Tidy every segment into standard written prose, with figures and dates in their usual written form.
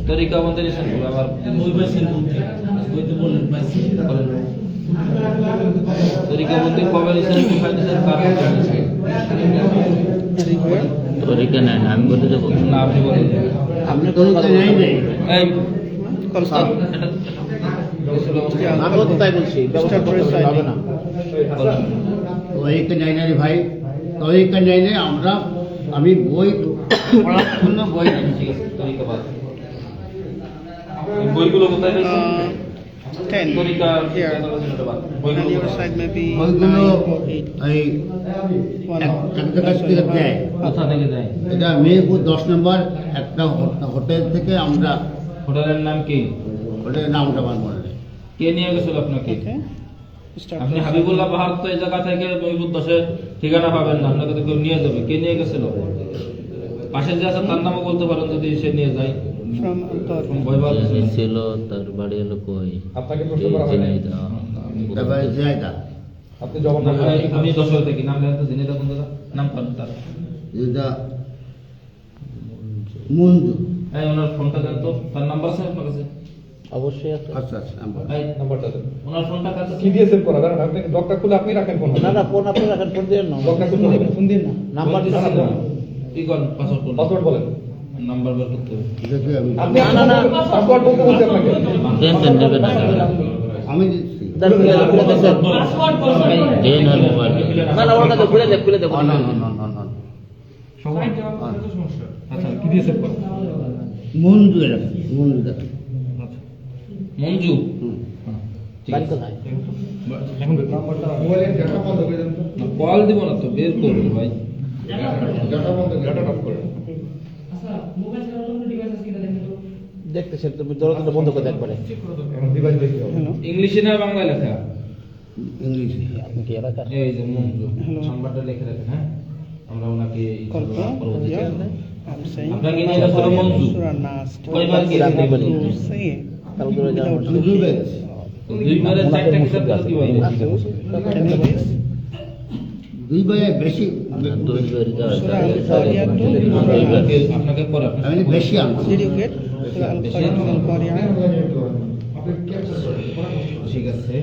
তরিকা আমাদের আবার তরিকা মন্দির কবে তরিকা নেই না, আমি বলতে যাবো না, আপনি বলেন। আপনি তরিকা নেই নেই এই আমি তো তাই বলছি, ব্যবস্থা করতে হবে না। তরিকা নেই না রে ভাই, তরিকা নেই নেই। আমি বই পড়ার জন্য বই নিয়েছি। তরিকা বাদ বইগুলো কোথায় রয়েছে? 10 তরিকা here. On your side maybe বইগুলো 9 or 8. এই One এক hour. জায়গা থেকে দেয়। কোথা থেকে যায়? এটা মেহেরপুর 10 নম্বর একটা হোটেল থেকে আমরা, হোটেলের নাম কি? হোটেলের নামটা আমার মনে নেই। কে নিয়ে গেছিল আপনাকে? Okay. Start. আপনি হাবিবুল্লাহ বাহার তো এই জায়গা থেকে মেহেরপুর 10-এর ঠিকানা পাবেন না, আপনাকে তো কেউ নিয়ে যাবে। কে নিয়ে গেছিল? পাশে যে আছে তার নামও বলতে পারেন যদি সে নিয়ে যায়। From Antar. ভয়বাদ ছিল, তার বাড়ি এলো কই? আপনাকে প্রশ্ন করা হয় নাই। তারপরে জায়গা আপনি জবাব দেন। আমি 10 থেকে নাম লেখা তো জেনে থাকুন দাদা, নাম পাবেন তার। যেটা মঞ্জু। এই ওনার ফোনটা দেন তো, তার নাম্বার আছে আপনার কাছে? অবশ্যই আছে। আচ্ছা আচ্ছা এই নাম্বারটা দেন। ওনার ফোনটা কাছে কি দিয়ে সেভ করা জানেন? আপনি ডক্টর খুলে আপনি রাখেন ফোন। না না, ফোন আপনি রাখেন, ফোন দিয়ে না। ডক্টর খুলে ফোন দিন না। নাম্বারটা কি করেন? পাসওয়ার্ড করুন। পাসওয়ার্ড বলেন। নাম্বার বের করতে হবে। দেখি আমি আপনি না, না, না। পাসওয়ার্ড বলতে বলছি আপনাকে। দেন দেন, নেবেন না। আমি দিচ্ছি। দেন, খুলে দেন, দেন আর মোবাইল। না না, ওর কাছে খুলে দেন, খুলে দেন। না না না না না আচ্ছা, কি দিয়ে সেভ করা? মঞ্জু এলাকা, মঞ্জু দেখা। মঞ্জু। হুম। ঠিক বাড়ি আছে। কোথায়? এখন নাম্বারটা মোবাইলের ডাটা বন্ধ করে দেন তো। না, কল দিব না তো, বের করবেন ভাই। ডাটা বন্ধ করে ডাটা অফ করেন। দেখতেছেন তুমি, দরজাটা বন্ধ করে একবারে। এখন ডিভাইস দেখতে হবে। Hello. ইংলিশে না বাংলায় লেখা? ইংলিশে। আপনি কি এলাকার? এই যে মঞ্জু, Hello. নাম্বারটা লিখে রাখেন। হ্যাঁ, আমরা ওনাকে Kolpa. পরবর্তীতে Yeah. জানাই। I'm saying. আপনাকে নিয়ে গেছিল মঞ্জু। Surah Nas. কয়বার গেছেন? To say it. কালো করে যাওয়া Without আমি দুইবার গেছি। দুইবারে চারটা কিতাব দিল কি ভাই? Can you please? দুইবারে বেশি, দুইবারে যাওয়া Surah যায়। Al-Qari'ah to Surah Nas. আপনাকে পরে আমি বেশি আনছি। Did you get Surah Al-Qari'ah to Al-Qari'ah? ঠিক আছে।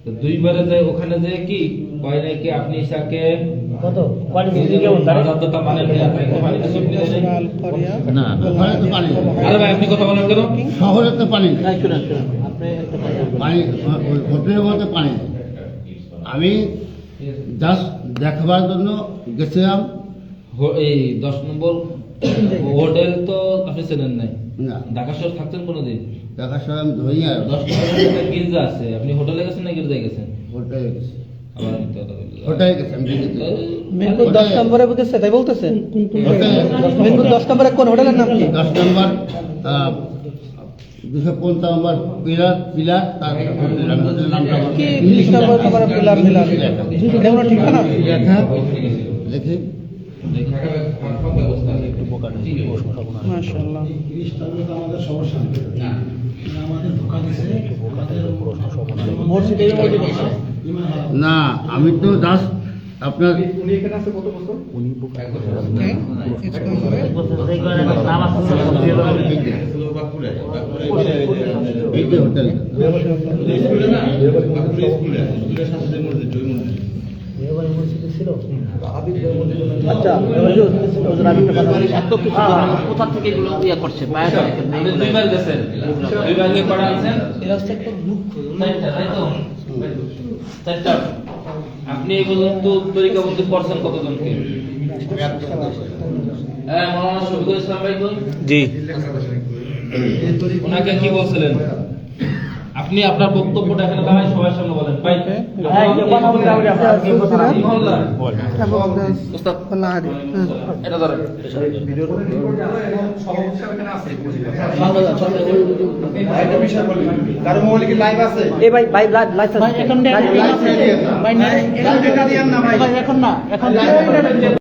তো দুইবারে যায়, ওখানে যায় কি কয় নাই কি আপনি ইসাকে কত পানি দিতে কেমন জানেন? আজাদটা মানে দেয়া তাই পানি কিছু মিলে Surah নাই। Al-Qari'ah. না, না। ওখানে তো পানি নেই। আরে ভাই আপনি কথা বলেন কেন? শহরে তো পানি নেই। না, শুনেন শুনেন, আপনি একটা কথা বলবেন। পানি ওই হোটেলের মধ্যে পানি নেই। আমি জাস্ট দেখবার জন্য গেছিলাম। এই 10 নম্বর হোটেল তো আপনি চেনেন নাই? না, ঢাকা শহর থাকছেন কোনোদিন? দেখার সময় আমি ধরি আর 10 নম্বর গির্জা আছে, আপনি হোটেলে গেছেন না গির্জায় গেছেন? হোটেলে গেছি। আবার আমি তো কথা বলি। হোটেলে গেছি আমি গেছি। মেহেরপুর 10 নম্বরে বুঝেছে তাই বলতেছেন? হোটেলে মেহেরপুর 10 নম্বরে কোন হোটেলের নাম কি? 10 নম্বর 250 নম্বর পিলার তার হোটেলের নামটা আমার কি 20 নম্বর তোমার পিলার মিলার? এটা কোনো ঠিকানা? লেখা দেখি মাশাআল্লাহ। মসজিদের মধ্যে না, আমি তো জাস্ট আপনার উনি এখানে আছে কত বছর? Okay. It's going well. এই যে হোটেল আচ্ছা, হুজুর, হুজুর, আমি একটা কথা বলি। এত কিছু কোথা থেকে এগুলো ইয়ে করছে? পায়ে থেকে আপনি দুইবার গেছেন, দুইবার গিয়ে পড়া আনছেন? এই রাস্তা একটু লুক চারটা, তাই তো? চারটা। আপনি এই পর্যন্ত তরিকা বলতে পড়ছেন কতজনকে? হ্যাঁ, মৌলানা শফিকুল ইসলাম ভাই কই? জি। ওনাকে কি বলছিলেন? আপনি আপনার বক্তব্যটা এখানে দাঁড়াই সবার সামনে বলেন। ভাই, উস্তাদ, এটা ধরেন। কারো মোবাইলে কি লাইভ আছে? এই ভাই, ভাই লাইভ এখন না এখন